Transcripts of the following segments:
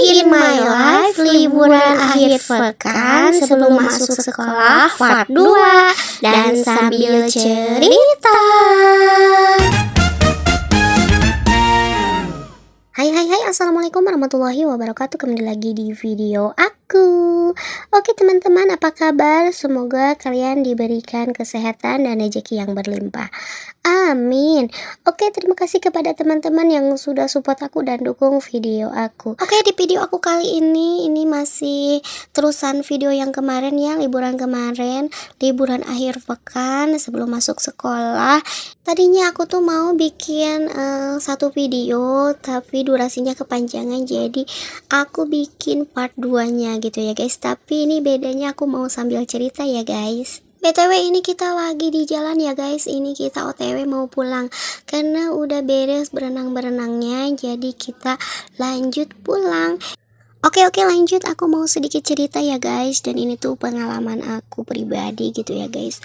in my life, liburan akhir pekan sebelum masuk sekolah part 2 dan sambil cerita. Hai, assalamualaikum warahmatullahi wabarakatuh. Kembali lagi di video aku. Oke teman-teman, apa kabar? Semoga kalian diberikan kesehatan dan rezeki yang berlimpah. Amin. Oke, terima kasih kepada teman-teman yang sudah support aku dan dukung video aku. Oke, di video aku kali ini masih terusan video yang kemarin ya, liburan kemarin, liburan akhir pekan sebelum masuk sekolah. Tadinya aku tuh mau bikin satu video, tapi durasinya kepanjangan, jadi aku bikin part 2-nya gitu ya guys. Tapi ini bedanya aku mau sambil cerita ya guys. BTW ini kita lagi di jalan ya guys. Ini kita OTW mau pulang karena udah beres berenang-berenangnya, jadi kita lanjut pulang. Oke, lanjut. Aku mau sedikit cerita ya guys, dan ini tuh pengalaman aku pribadi gitu ya guys.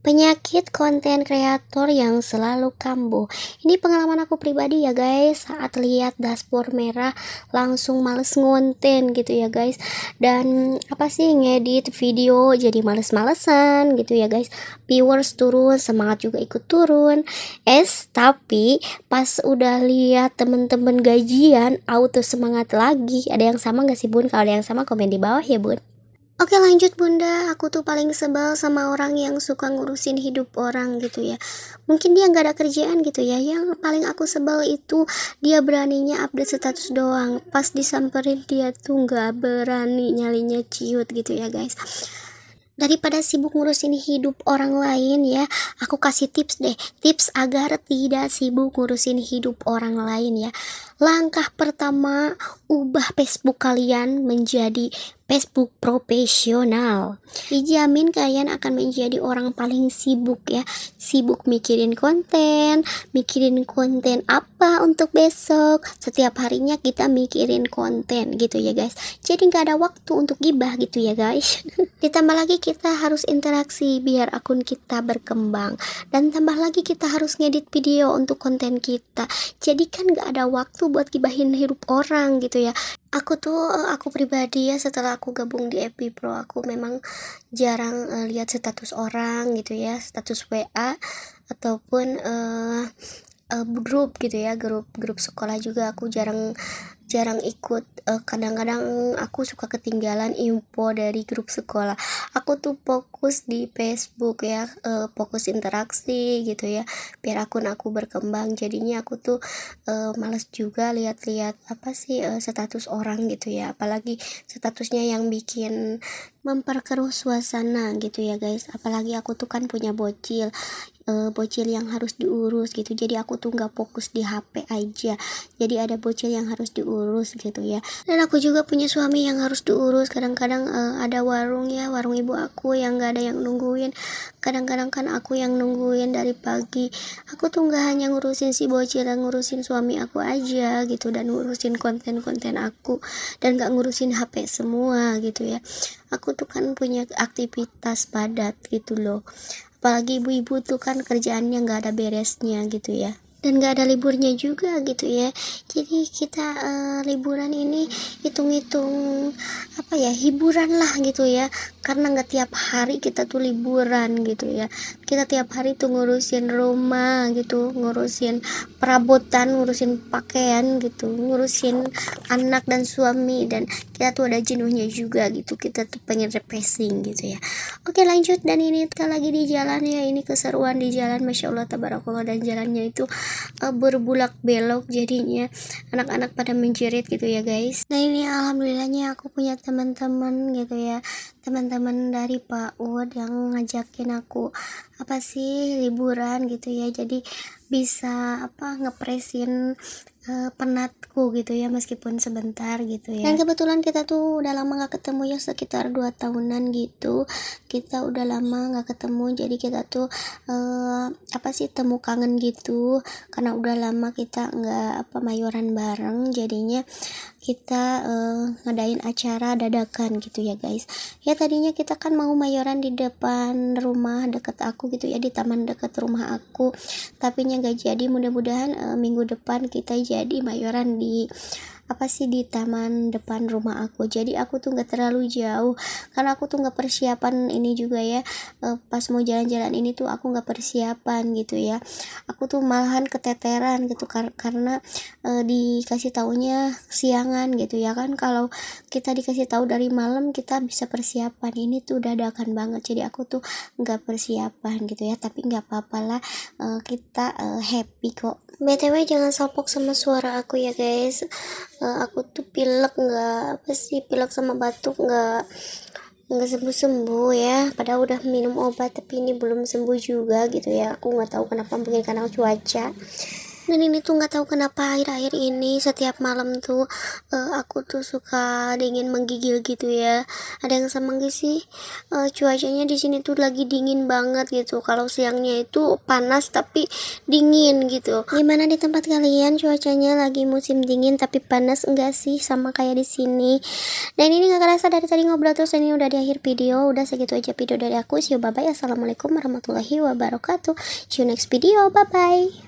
Penyakit konten kreator yang selalu kambuh. Ini pengalaman aku pribadi ya guys. Saat lihat dashboard merah langsung males ngonten gitu ya guys. Dan ngedit video jadi males-malesan gitu ya guys. Viewers turun, semangat juga ikut turun. Tapi pas udah lihat temen-temen gajian, auto semangat lagi. Ada yang sama gak sih bun? Kalau ada yang sama komen di bawah ya bun. Oke, lanjut bunda. Aku tuh paling sebel sama orang yang suka ngurusin hidup orang gitu ya. Mungkin dia gak ada kerjaan gitu ya. Yang paling aku sebel itu dia beraninya update status doang, pas disamperin dia tuh gak berani nyalinya ciut gitu ya guys. Daripada sibuk ngurusin hidup orang lain ya, aku kasih tips deh, tips agar tidak sibuk ngurusin hidup orang lain ya. Langkah pertama, ubah Facebook kalian menjadi Facebook profesional. Dijamin kalian akan menjadi orang paling sibuk ya. Sibuk mikirin konten apa untuk besok. Setiap harinya kita mikirin konten gitu ya guys. Jadi gak ada waktu untuk gibah gitu ya guys. Ditambah lagi kita harus interaksi biar akun kita berkembang. Dan tambah lagi kita harus ngedit video untuk konten kita. Jadi kan gak ada waktu buat gibahin hidup orang gitu ya. Aku pribadi ya, setelah aku gabung di FB Pro, aku memang jarang lihat status orang gitu ya, status WA ataupun grup gitu ya, grup sekolah juga aku jarang ikut. Kadang-kadang aku suka ketinggalan info dari grup sekolah. Aku tuh fokus di Facebook ya, fokus interaksi gitu ya, biar akun aku berkembang. Jadinya aku tuh males juga lihat-lihat status orang gitu ya, apalagi statusnya yang bikin memperkeruh suasana gitu ya guys. Apalagi aku tuh kan punya bocil yang harus diurus gitu, jadi aku tuh nggak fokus di HP aja, jadi ada bocil yang harus diurus gitu ya. Dan aku juga punya suami yang harus diurus. Kadang-kadang ada warung ibu aku yang nggak ada yang nungguin. Kadang-kadang kan aku yang nungguin dari pagi. Aku tuh nggak hanya ngurusin si bocil, dan ngurusin suami aku aja gitu, dan ngurusin konten-konten aku, dan nggak ngurusin HP semua gitu ya. Aku tuh kan punya aktivitas padat gitu loh. Apalagi ibu-ibu tuh kan kerjaannya gak ada beresnya gitu ya, dan gak ada liburnya juga gitu ya. Jadi kita liburan ini hitung-hitung hiburan lah gitu ya, karena gak tiap hari kita tuh liburan gitu ya. Kita tiap hari tuh ngurusin rumah gitu, ngurusin perabotan, ngurusin pakaian gitu, ngurusin anak dan suami, dan kita tuh ada jenuhnya juga gitu. Kita tuh pengen refreshing gitu ya. Oke, lanjut. Dan ini kita lagi di jalan ya, ini keseruan di jalan, masya Allah tabarakallah. Dan jalannya itu berbulak belok, jadinya anak-anak pada menjerit gitu ya guys. Nah ini alhamdulillahnya aku punya teman-teman gitu ya, teman-teman dari PAUD yang ngajakin aku liburan gitu ya, jadi bisa ngepresin penatku gitu ya, meskipun sebentar gitu ya. Dan kebetulan kita tuh udah lama gak ketemu ya, sekitar 2 tahunan gitu kita udah lama gak ketemu, jadi kita tuh temu kangen gitu, karena udah lama kita nggak mayoran bareng, jadinya kita ngadain acara dadakan gitu ya guys. Ya tadinya kita kan mau mayoran di depan rumah deket aku gitu ya, di taman deket rumah aku, tapi nya gak jadi. Mudah-mudahan minggu depan kita jadi mayoran di apa sih di taman depan rumah aku. Jadi aku tuh nggak terlalu jauh karena aku tuh nggak persiapan ini juga ya. Pas mau jalan-jalan ini tuh aku nggak persiapan gitu ya. Aku tuh malahan keteteran gitu karena dikasih taunya siangan gitu ya kan. Kalau kita dikasih tahu dari malam kita bisa persiapan, ini tuh dadakan banget, jadi aku tuh nggak persiapan gitu ya. Tapi nggak apa-apa lah, kita happy kok. BTW jangan salpok sama suara aku ya guys. Aku tuh pilek, nggak apa sih, pilek sama batuk nggak sembuh-sembuh ya, padahal udah minum obat tapi ini belum sembuh juga gitu ya. Aku nggak tahu kenapa, mungkin karena cuaca. Dan ini tuh nggak tahu kenapa akhir-akhir ini setiap malam tuh aku tuh suka dingin menggigil gitu ya. Ada yang sama gak sih? Cuacanya di sini tuh lagi dingin banget gitu. Kalau siangnya itu panas tapi dingin gitu. Gimana di tempat kalian cuacanya lagi musim dingin tapi panas enggak sih, sama kayak di sini? Dan ini gak kerasa dari tadi ngobrol terus, ini udah di akhir video. Udah segitu aja video dari aku. See you, bye bye. Assalamualaikum warahmatullahi wabarakatuh. See you next video. Bye bye.